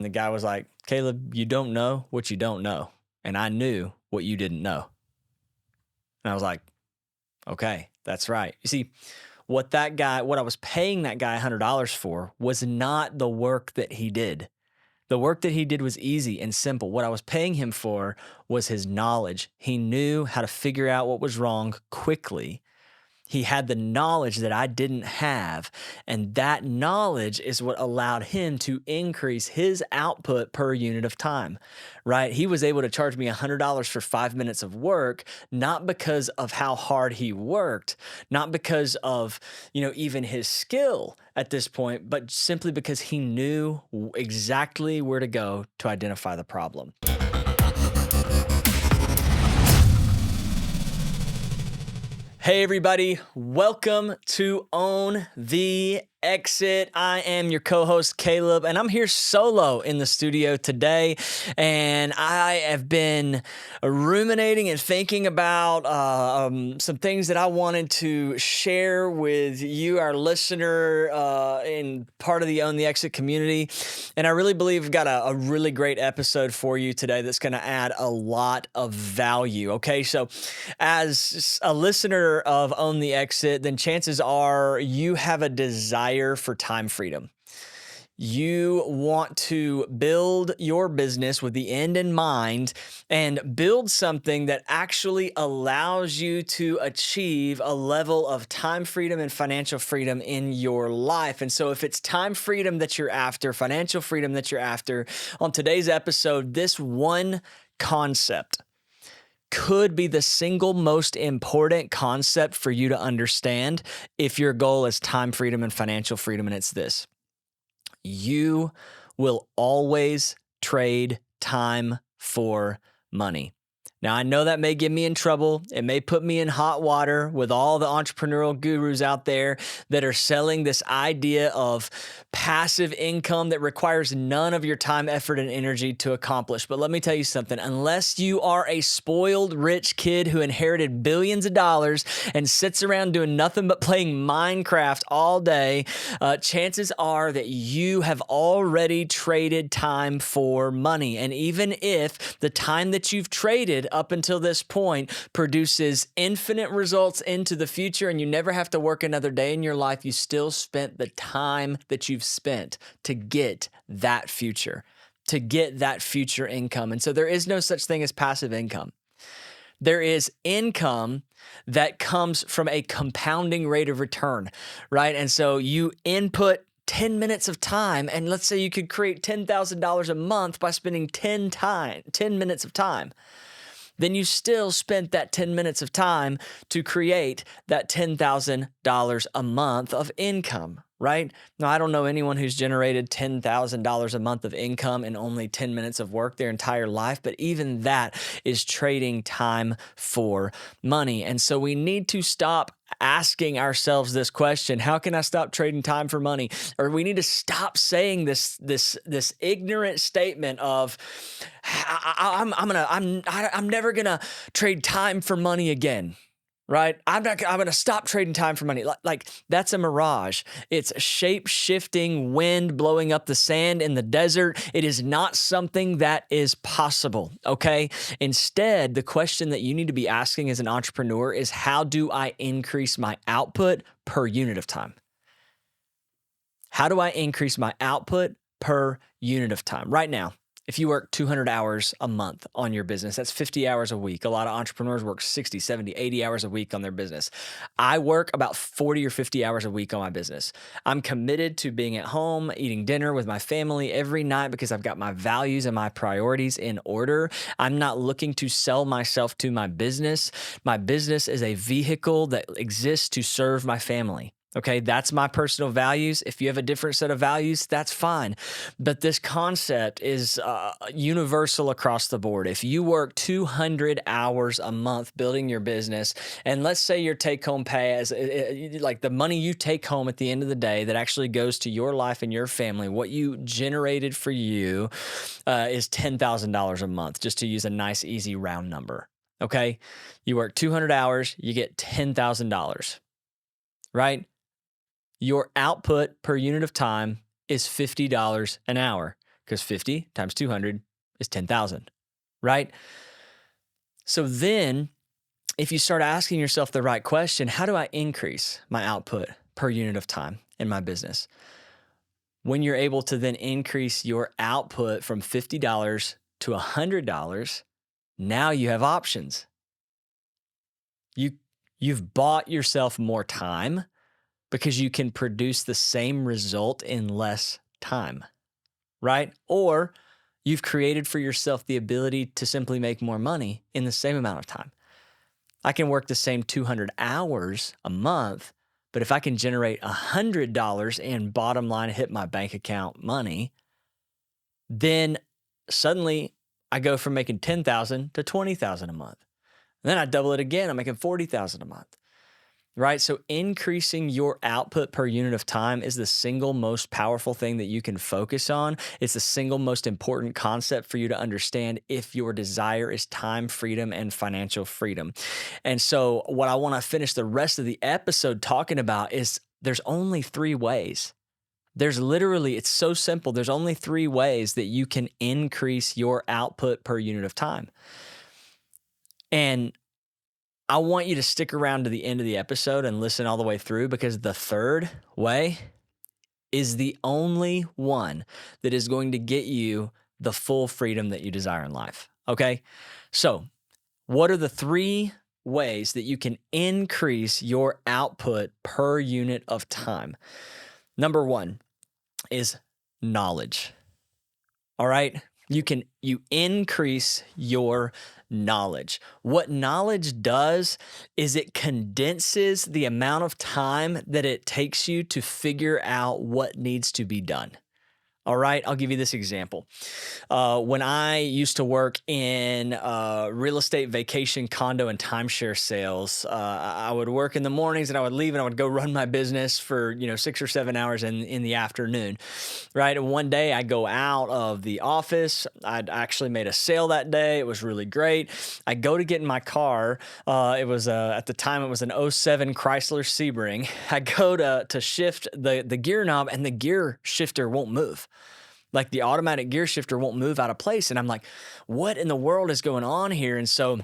And the guy was like, Caleb, you don't know what you don't know. And I knew what you didn't know. And I was like, okay, that's right. You see, what I was paying that guy $100 for was not the work that he did. The work that he did was easy and simple. What I was paying him for was his knowledge. He knew how to figure out what was wrong quickly. He had the knowledge that I didn't have, and that knowledge is what allowed him to increase his output per unit of time, right? He was able to charge me $100 for 5 minutes of work, not because of how hard he worked, not because of, even his skill at this point, but simply because he knew exactly where to go to identify the problem. Hey everybody, welcome to Own the Exit. I am your co-host Caleb, and I'm here solo in the studio today, and I have been ruminating and thinking about some things that I wanted to share with you, our listener, in part of the Own the Exit community, and I really believe we've got a really great episode for you today that's going to add a lot of value. Okay, so as a listener of Own the Exit, then chances are you have a desire for time freedom. You want to build your business with the end in mind and build something that actually allows you to achieve a level of time freedom and financial freedom in your life. And so if it's time freedom that you're after, financial freedom that you're after, on today's episode, this one concept could be the single most important concept for you to understand if your goal is time freedom and financial freedom, and it's this: you will always trade time for money. Now, I know that may get me in trouble. It may put me in hot water with all the entrepreneurial gurus out there that are selling this idea of passive income that requires none of your time, effort, and energy to accomplish. But let me tell you something. Unless you are a spoiled rich kid who inherited billions of dollars and sits around doing nothing but playing Minecraft all day, chances are that you have already traded time for money. And even if the time that you've traded up until this point produces infinite results into the future and you never have to work another day in your life, you still spent the time that you've spent to get that future income. And so there is no such thing as passive income. There is income that comes from a compounding rate of return, right? And so you input 10 minutes of time, and let's say you could create $10,000 a month by spending 10 minutes of time. Then you still spent that 10 minutes of time to create that $10,000 a month of income, right? Now, I don't know anyone who's generated $10,000 a month of income in only 10 minutes of work their entire life, but even that is trading time for money. And so we need to stop asking ourselves this question: how can I stop trading time for money? Or we need to stop saying this ignorant statement of I'm never gonna trade time for money again. Right? I'm going to stop trading time for money. Like that's a mirage. It's shape-shifting wind blowing up the sand in the desert. It is not something that is possible, okay? Instead, the question that you need to be asking as an entrepreneur is, how do I increase my output per unit of time? How do I increase my output per unit of time? Right now, if you work 200 hours a month on your business, that's 50 hours a week. A lot of entrepreneurs work 60, 70, 80 hours a week on their business. I work about 40 or 50 hours a week on my business. I'm committed to being at home, eating dinner with my family every night because I've got my values and my priorities in order. I'm not looking to sell myself to my business. My business is a vehicle that exists to serve my family. Okay, that's my personal values. If you have a different set of values, that's fine. But this concept is universal across the board. If you work 200 hours a month building your business, and let's say your take-home pay is like the money you take home at the end of the day that actually goes to your life and your family, what you generated for you is $10,000 a month, just to use a nice, easy round number. Okay, you work 200 hours, you get $10,000, right? Your output per unit of time is $50 an hour. because 50 times 200 is 10,000, right? So then if you start asking yourself the right question, how do I increase my output per unit of time in my business? When you're able to then increase your output from $50 to $100, now you have options. You've bought yourself more time because you can produce the same result in less time, right? Or you've created for yourself the ability to simply make more money in the same amount of time. I can work the same 200 hours a month, but if I can generate $100 in bottom line hit my bank account money, then suddenly I go from making 10,000 to 20,000 a month. And then I double it again, I'm making 40,000 a month. Right? So increasing your output per unit of time is the single most powerful thing that you can focus on. It's the single most important concept for you to understand if your desire is time freedom and financial freedom. And so what I want to finish the rest of the episode talking about is there's only 3 ways. It's so simple. There's only 3 ways that you can increase your output per unit of time. And I want you to stick around to the end of the episode and listen all the way through, because the third way is the only one that is going to get you the full freedom that you desire in life. Okay? So, what are the 3 ways that you can increase your output per unit of time? Number 1 is knowledge. All right? You increase your knowledge. What knowledge does is it condenses the amount of time that it takes you to figure out what needs to be done. All right, I'll give you this example. When I used to work in real estate, vacation, condo, and timeshare sales, I would work in the mornings and I would leave and I would go run my business for 6 or 7 hours in the afternoon. Right, and one day I go out of the office. I'd actually made a sale that day. It was really great. I go to get in my car. It was at the time it was an '07 Chrysler Sebring. I go to shift the gear knob and the gear shifter won't move. Like the automatic gear shifter won't move out of place. And I'm like, what in the world is going on here? And so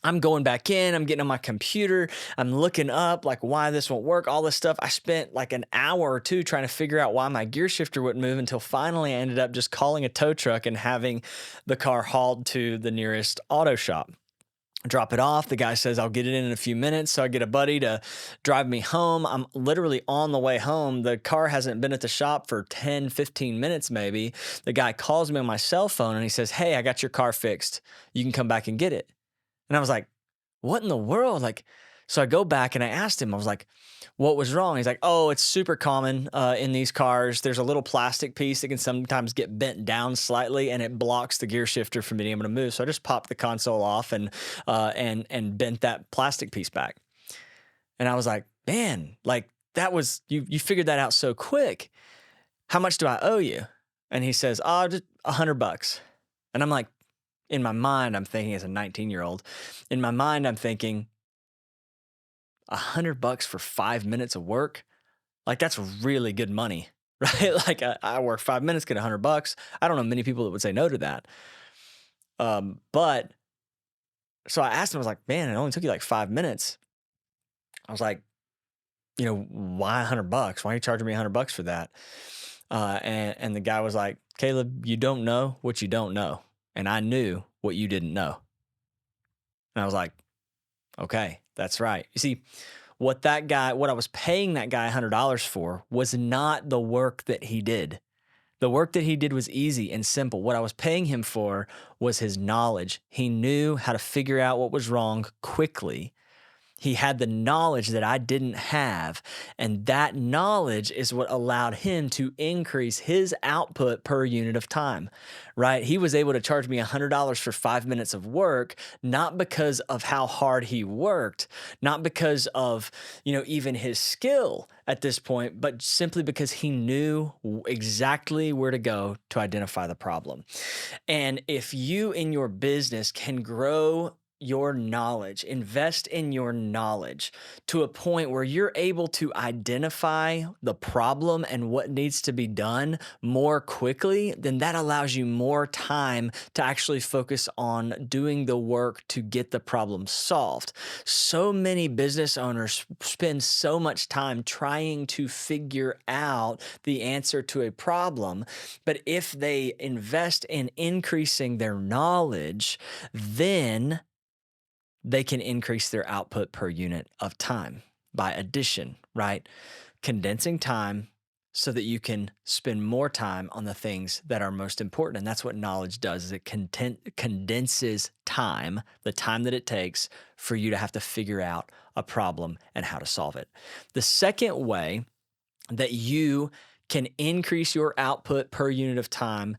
I'm going back in, I'm getting on my computer, I'm looking up like why this won't work, all this stuff. I spent like an hour or 2 trying to figure out why my gear shifter wouldn't move, until finally I ended up just calling a tow truck and having the car hauled to the nearest auto shop. Drop it off. The guy says, I'll get it in a few minutes. So I get a buddy to drive me home. I'm literally on the way home. The car hasn't been at the shop for 10, 15 minutes maybe. The guy calls me on my cell phone and he says, hey, I got your car fixed. You can come back and get it. And I was like, what in the world? So I go back and I asked him, I was like, what was wrong? He's like, oh, it's super common in these cars. There's a little plastic piece that can sometimes get bent down slightly and it blocks the gear shifter from being able to move. So I just popped the console off and bent that plastic piece back. And I was like, man, like that was, you figured that out so quick. How much do I owe you? And he says, oh, just $100. And I'm like, in my mind, I'm thinking as a 19-year-old, in my mind, I'm thinking, $100 for 5 minutes of work, like that's really good money, right? Like I work 5 minutes, get $100. I don't know many people that would say no to that. But so I asked him, I was like, man, it only took you like 5 minutes. I was like, why $100? Why are you charging me $100 for that? And the guy was like, Caleb, you don't know what you don't know. And I knew what you didn't know. And I was like, okay, that's right. You see, what I was paying that guy $100 for was not the work that he did. The work that he did was easy and simple. What I was paying him for was his knowledge. He knew how to figure out what was wrong quickly. He had the knowledge that I didn't have, and that knowledge is what allowed him to increase his output per unit of time, right? He was able to charge me $100 for 5 minutes of work, not because of how hard he worked, not because of, even his skill at this point, but simply because he knew exactly where to go to identify the problem. And if you in your business can grow your knowledge, invest in your knowledge to a point where you're able to identify the problem and what needs to be done more quickly, then that allows you more time to actually focus on doing the work to get the problem solved. So many business owners spend so much time trying to figure out the answer to a problem, but if they invest in increasing their knowledge, then they can increase their output per unit of time by addition, right? Condensing time so that you can spend more time on the things that are most important. And that's what knowledge does is it condenses time, the time that it takes for you to have to figure out a problem and how to solve it. The second way that you can increase your output per unit of time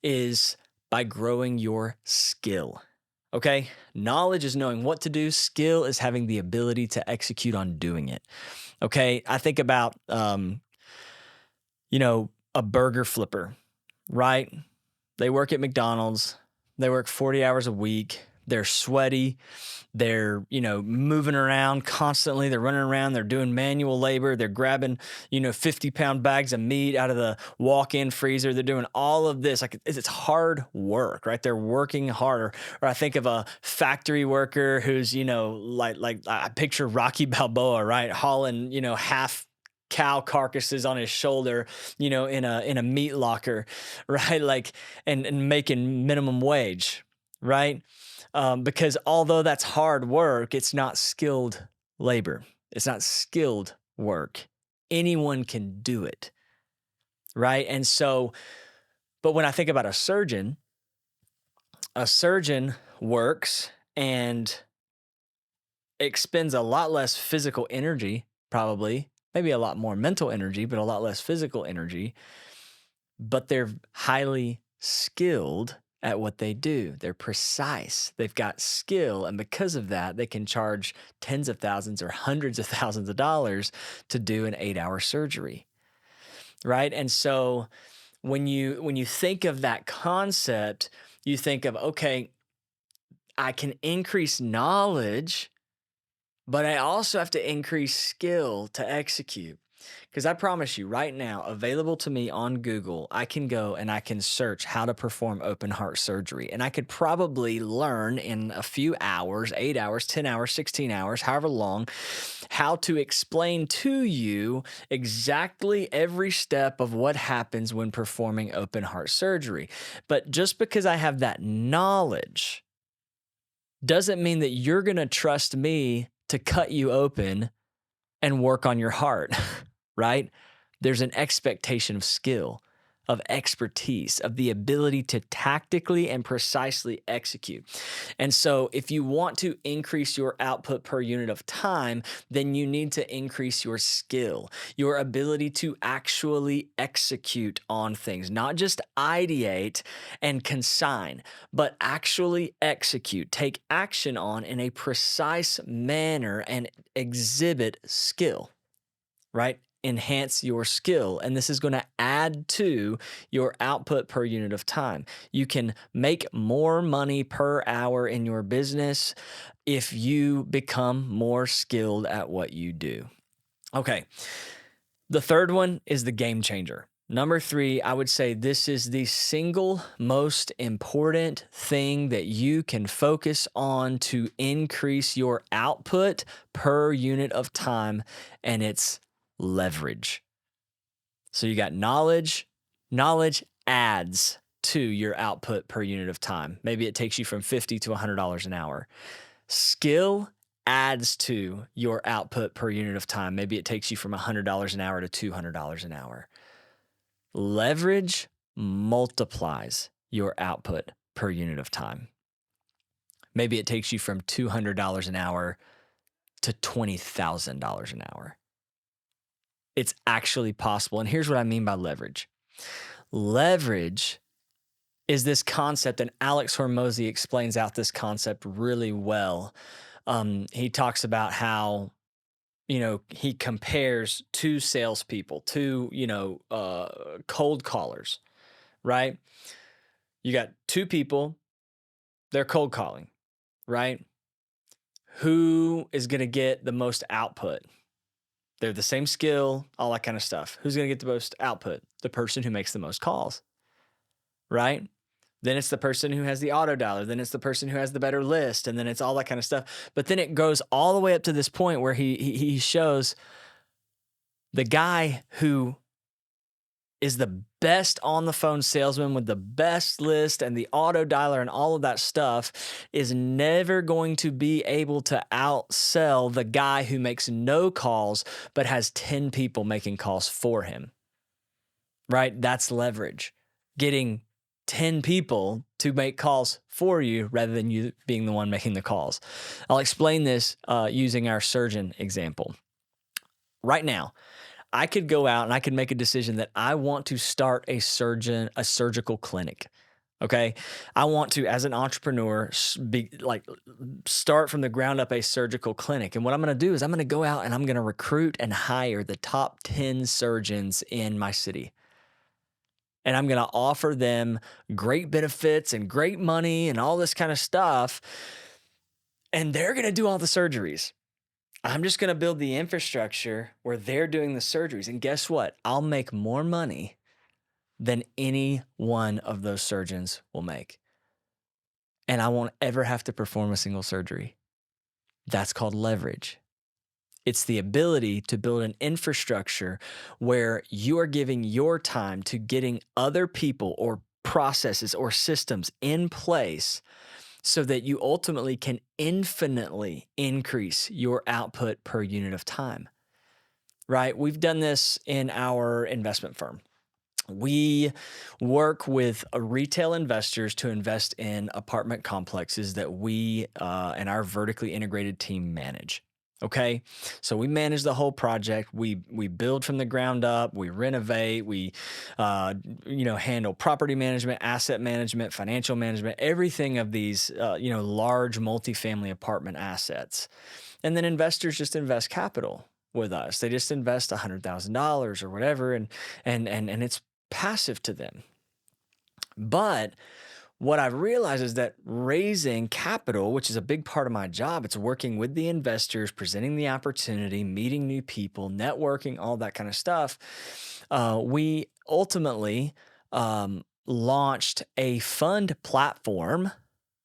is by growing your skill. Okay. Knowledge is knowing what to do. Skill is having the ability to execute on doing it. Okay. I think about, a burger flipper, right? They work at McDonald's. They work 40 hours a week. They're sweaty. They're, moving around constantly. They're running around. They're doing manual labor. They're grabbing, 50-pound bags of meat out of the walk-in freezer. They're doing all of this. Like it's hard work, right? They're working harder. Or I think of a factory worker who's, like I picture Rocky Balboa, right? Hauling, half cow carcasses on his shoulder, in a meat locker, right? Like, and making minimum wage, right? Because although that's hard work, it's not skilled labor. It's not skilled work. Anyone can do it, right? And so, but when I think about a surgeon works and expends a lot less physical energy, probably, maybe a lot more mental energy, but a lot less physical energy, but they're highly skilled at what they do. They're precise. They've got skill. And because of that, they can charge tens of thousands or hundreds of thousands of dollars to do an 8-hour surgery. Right. And so when you think of that concept, you think of, okay, I can increase knowledge, but I also have to increase skill to execute. Because I promise you right now, available to me on Google, I can go and I can search how to perform open heart surgery. And I could probably learn in a few hours, 8 hours, 10 hours, 16 hours, however long, how to explain to you exactly every step of what happens when performing open heart surgery. But just because I have that knowledge doesn't mean that you're going to trust me to cut you open and work on your heart, right? There's an expectation of skill, of expertise, of the ability to tactically and precisely execute. And so if you want to increase your output per unit of time, then you need to increase your skill, your ability to actually execute on things, not just ideate and consign, but actually execute, take action on in a precise manner and exhibit skill, right? Enhance your skill. And this is going to add to your output per unit of time. You can make more money per hour in your business if you become more skilled at what you do. Okay. The third one is the game changer. Number 3, I would say this is the single most important thing that you can focus on to increase your output per unit of time, and it's leverage. So you got knowledge. Knowledge adds to your output per unit of time. Maybe it takes you from $50 to $100 an hour. Skill adds to your output per unit of time. Maybe it takes you from $100 an hour to $200 an hour. Leverage multiplies your output per unit of time. Maybe it takes you from $200 an hour to $20,000 an hour. It's actually possible. And here's what I mean by leverage. Leverage is this concept, and Alex Hormozy explains out this concept really well. He talks about how, he compares two salespeople, cold callers, right? You got two people, they're cold calling, right? Who is going to get the most output? They're the same skill, all that kind of stuff. Who's going to get the most output? The person who makes the most calls, right? Then it's the person who has the auto dialer. Then it's the person who has the better list. And then it's all that kind of stuff. But then it goes all the way up to this point where he shows the guy who is the best on the phone salesman with the best list and the auto dialer and all of that stuff is never going to be able to outsell the guy who makes no calls but has 10 people making calls for him, right? That's leverage. Getting 10 people to make calls for you rather than you being the one making the calls. I'll explain this using our surgeon example. Right now, I could go out and I could make a decision that I want to start a surgical clinic. Okay. I want to, as an entrepreneur, start from the ground up a surgical clinic. And what I'm going to do is I'm going to go out and I'm going to recruit and hire the top 10 surgeons in my city. And I'm going to offer them great benefits and great money and all this kind of stuff. And they're going to do all the surgeries. I'm just going to build the infrastructure where they're doing the surgeries. And guess what? I'll make more money than any one of those surgeons will make. And I won't ever have to perform a single surgery. That's called leverage. It's the ability to build an infrastructure where you are giving your time to getting other people or processes or systems in place so that you ultimately can infinitely increase your output per unit of time, right? We've done this in our investment firm. We work with retail investors to invest in apartment complexes that we and our vertically integrated team manage. Okay, so we manage the whole project. We build from the ground up. We renovate. We handle property management, asset management, financial management, everything of these large multifamily apartment assets. And then investors just invest capital with us. They just invest $100,000 or whatever, and it's passive to them. But what I've realized is that raising capital, which is a big part of my job, it's working with the investors, presenting the opportunity, meeting new people, networking, all that kind of stuff. We ultimately launched a fund platform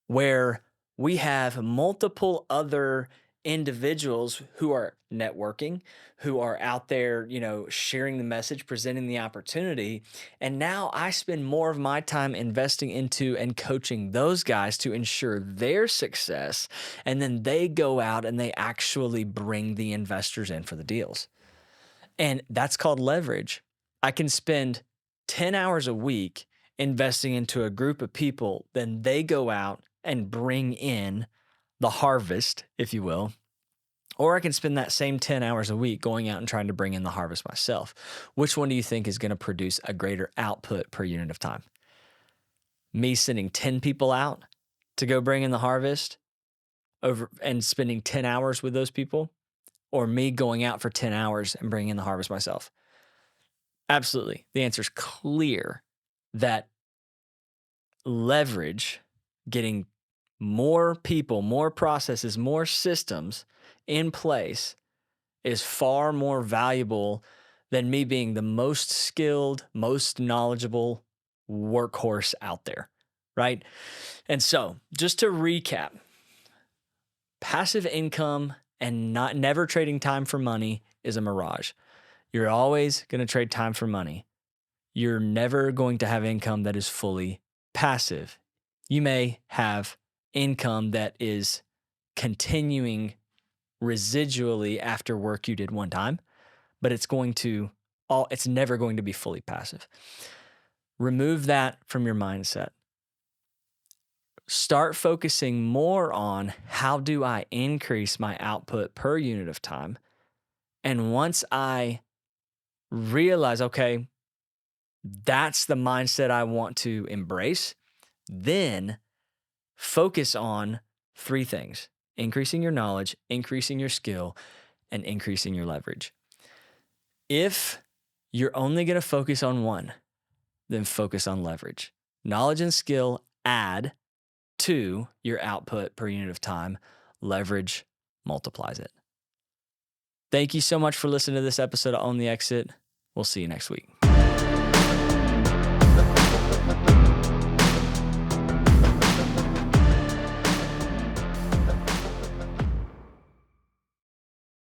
where we have multiple other individuals who are networking, who are out there, sharing the message, presenting the opportunity. And now I spend more of my time investing into and coaching those guys to ensure their success. And then they go out and they actually bring the investors in for the deals. And that's called leverage. I can spend 10 hours a week investing into a group of people, then they go out and bring in the harvest, if you will. Or I can spend that same 10 hours a week going out and trying to bring in the harvest myself. Which one do you think is going to produce a greater output per unit of time? Me sending 10 people out to go bring in the harvest over and spending 10 hours with those people, or me going out for 10 hours and bringing in the harvest myself? Absolutely. The answer is clear that leverage, getting more people, more processes, more systems in place is far more valuable than me being the most skilled, most knowledgeable workhorse out there, right? And so just to recap, passive income and never trading time for money is a mirage. You're always going to trade time for money. You're never going to have income that is fully passive. You may have income that is continuing residually after work you did one time, but it's never going to be fully passive. Remove that from your mindset. Start focusing more on how do I increase my output per unit of time. And once I realize, okay, that's the mindset I want to embrace, then focus on three things: increasing your knowledge, increasing your skill, and increasing your leverage. If you're only going to focus on one, then focus on leverage. Knowledge and skill add to your output per unit of time. Leverage multiplies it. Thank you so much for listening to this episode of Own the Exit. We'll see you next week.